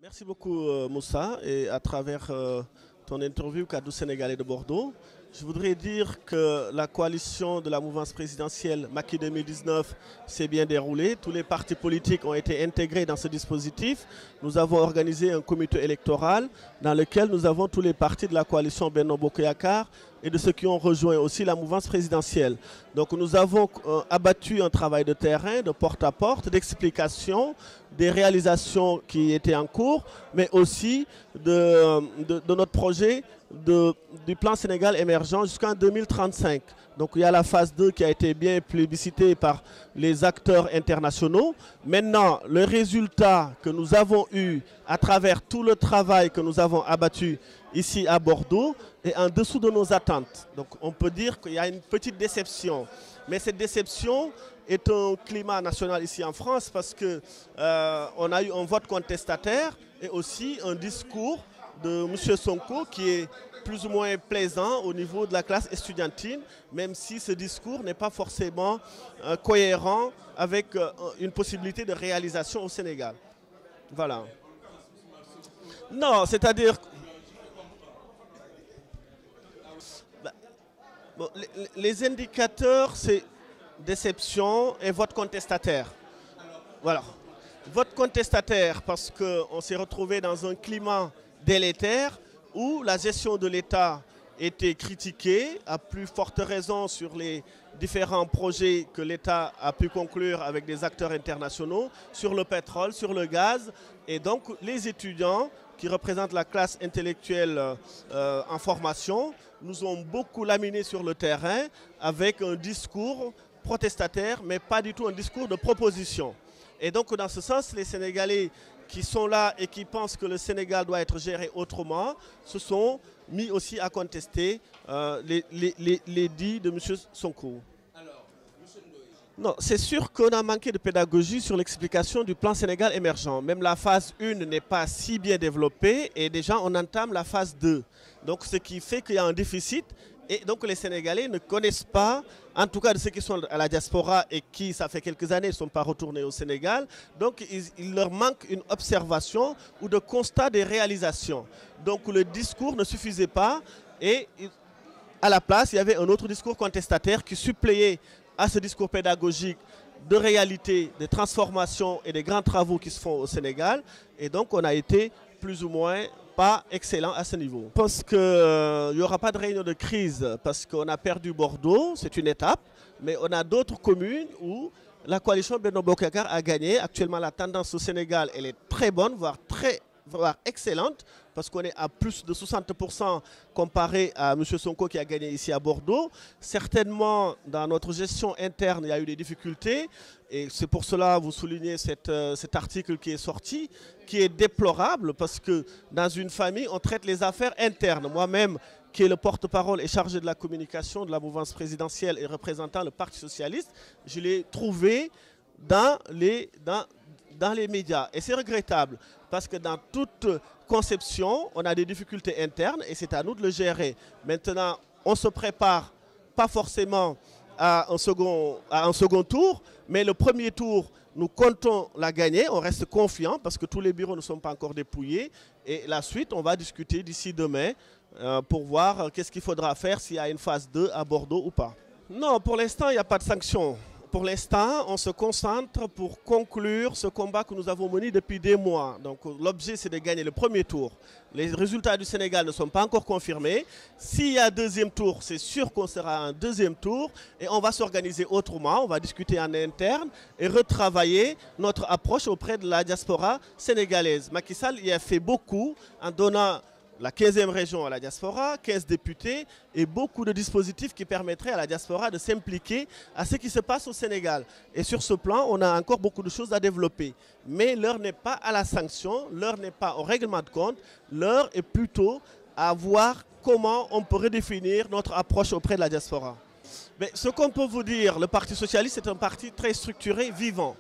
Merci beaucoup Moussa et à travers ton interview Cadre sénégalais de Bordeaux, je voudrais dire que la coalition de la mouvance présidentielle Macky 2019 s'est bien déroulée. Tous les partis politiques ont été intégrés dans ce dispositif. Nous avons organisé un comité électoral dans lequel nous avons tous les partis de la coalition Benno Bokk Yakaar et de ceux qui ont rejoint aussi la mouvance présidentielle. Donc nous avons abattu un travail de terrain, de porte-à-porte, d'explication des réalisations qui étaient en cours, mais aussi de notre projet du plan Sénégal émergent jusqu'en 2035. Donc il y a la phase 2 qui a été bien plébiscitée par les acteurs internationaux. Maintenant, le résultat que nous avons eu à travers tout le travail que nous avons abattu ici à Bordeaux est en dessous de nos attentes. Donc on peut dire qu'il y a une petite déception. Mais cette déception est un climat national ici en France parce qu'on a eu un vote contestataire et aussi un discours de M. Sonko qui est plus ou moins plaisant au niveau de la classe estudiantine, même si ce discours n'est pas forcément cohérent avec une possibilité de réalisation au Sénégal. Voilà. Non, c'est-à-dire... Bon, les indicateurs, c'est déception et vote contestataire. Voilà. Vote contestataire parce qu'on s'est retrouvé dans un climat délétère où la gestion de l'État était critiquée, à plus forte raison sur les différents projets que l'État a pu conclure avec des acteurs internationaux, sur le pétrole, sur le gaz. Et donc les étudiants qui représentent la classe intellectuelle en formation nous ont beaucoup laminé sur le terrain avec un discours protestataire, mais pas du tout un discours de proposition. Et donc dans ce sens, les Sénégalais qui sont là et qui pensent que le Sénégal doit être géré autrement, se sont mis aussi à contester les dits de M. Sonko. Alors, M. Ndoye. Non, c'est sûr qu'on a manqué de pédagogie sur l'explication du plan Sénégal émergent. Même la phase 1 n'est pas si bien développée et déjà on entame la phase 2. Donc ce qui fait qu'il y a un déficit. Et donc les Sénégalais ne connaissent pas, en tout cas de ceux qui sont à la diaspora et qui, ça fait quelques années, ne sont pas retournés au Sénégal. Donc il leur manque une observation ou de constat des réalisations. Donc le discours ne suffisait pas et à la place, il y avait un autre discours contestataire qui suppléait à ce discours pédagogique de réalité, de transformation et des grands travaux qui se font au Sénégal. Et donc on a été plus ou moins pas excellent à ce niveau. Je pense qu'il n'y aura pas de réunion de crise parce qu'on a perdu Bordeaux, c'est une étape, mais on a d'autres communes où la coalition Benno Bokk Yakaar a gagné. Actuellement, la tendance au Sénégal, elle est très bonne, voire excellente, parce qu'on est à plus de 60% comparé à M. Sonko qui a gagné ici à Bordeaux. Certainement, dans notre gestion interne, il y a eu des difficultés. Et c'est pour cela, vous soulignez cet article qui est sorti, qui est déplorable, parce que dans une famille, on traite les affaires internes. Moi-même, qui est le porte-parole et chargé de la communication de la mouvance présidentielle et représentant le Parti socialiste, je l'ai trouvé dans les médias. Et c'est regrettable, parce que dans toute conception, on a des difficultés internes et c'est à nous de le gérer. Maintenant, on se prépare pas forcément à un second tour, mais le premier tour, nous comptons la gagner, on reste confiant parce que tous les bureaux ne sont pas encore dépouillés. Et la suite, on va discuter d'ici demain pour voir qu'est-ce qu'il faudra faire, s'il y a une phase 2 à Bordeaux ou pas. Non, pour l'instant, il n'y a pas de sanction. Pour l'instant, on se concentre pour conclure ce combat que nous avons mené depuis des mois. Donc l'objet, c'est de gagner le premier tour. Les résultats du Sénégal ne sont pas encore confirmés. S'il y a deuxième tour, c'est sûr qu'on sera en deuxième tour et on va s'organiser autrement. On va discuter en interne et retravailler notre approche auprès de la diaspora sénégalaise. Macky Sall y a fait beaucoup en donnant la 15e région à la diaspora, 15 députés et beaucoup de dispositifs qui permettraient à la diaspora de s'impliquer à ce qui se passe au Sénégal. Et sur ce plan, on a encore beaucoup de choses à développer. Mais l'heure n'est pas à la sanction, l'heure n'est pas au règlement de compte, l'heure est plutôt à voir comment on peut redéfinir notre approche auprès de la diaspora. Mais ce qu'on peut vous dire, le Parti socialiste est un parti très structuré, vivant.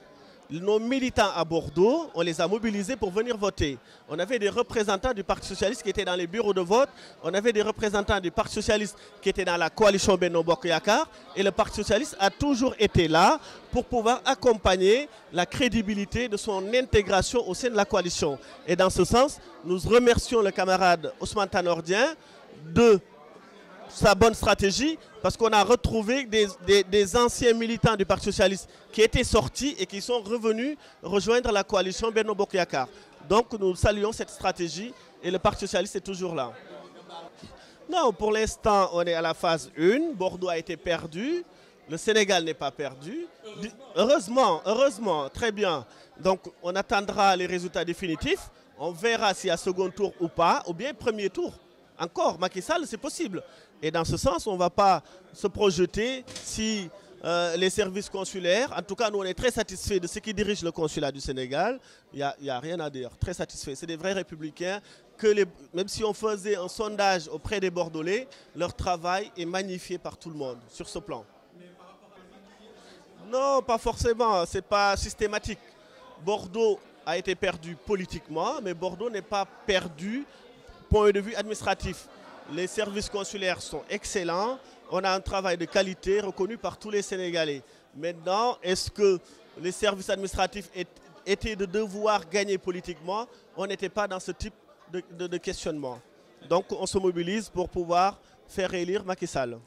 nos militants à Bordeaux, on les a mobilisés pour venir voter. On avait des représentants du Parti Socialiste qui étaient dans les bureaux de vote. On avait des représentants du Parti Socialiste qui étaient dans la coalition Benno Bokk Yakaar. Et le Parti Socialiste a toujours été là pour pouvoir accompagner la crédibilité de son intégration au sein de la coalition. Et dans ce sens, nous remercions le camarade Ousmane Tanor Dieng de sa bonne stratégie, parce qu'on a retrouvé des anciens militants du Parti Socialiste qui étaient sortis et qui sont revenus rejoindre la coalition Benno Bokk Yakaar. Donc nous saluons cette stratégie et le Parti Socialiste est toujours là. Non, pour l'instant, on est à la phase 1. Bordeaux a été perdu. Le Sénégal n'est pas perdu. Heureusement, heureusement, très bien. Donc on attendra les résultats définitifs. On verra s'il y a second tour ou pas, ou bien premier tour. Encore, Macky Sall, c'est possible. Et dans ce sens, on ne va pas se projeter si les services consulaires, en tout cas, nous, on est très satisfaits de ceux qui dirigent le consulat du Sénégal. Il n'y a rien à dire, très satisfaits. C'est des vrais républicains. Même si on faisait un sondage auprès des Bordelais, leur travail est magnifié par tout le monde sur ce plan. Non, pas forcément, ce n'est pas systématique. Bordeaux a été perdu politiquement, mais Bordeaux n'est pas perdu point de vue administratif. Les services consulaires sont excellents. On a un travail de qualité reconnu par tous les Sénégalais. Maintenant, est-ce que les services administratifs étaient de devoir gagner politiquement? On n'était pas dans ce type de questionnement. Donc on se mobilise pour pouvoir faire élire Macky Sall.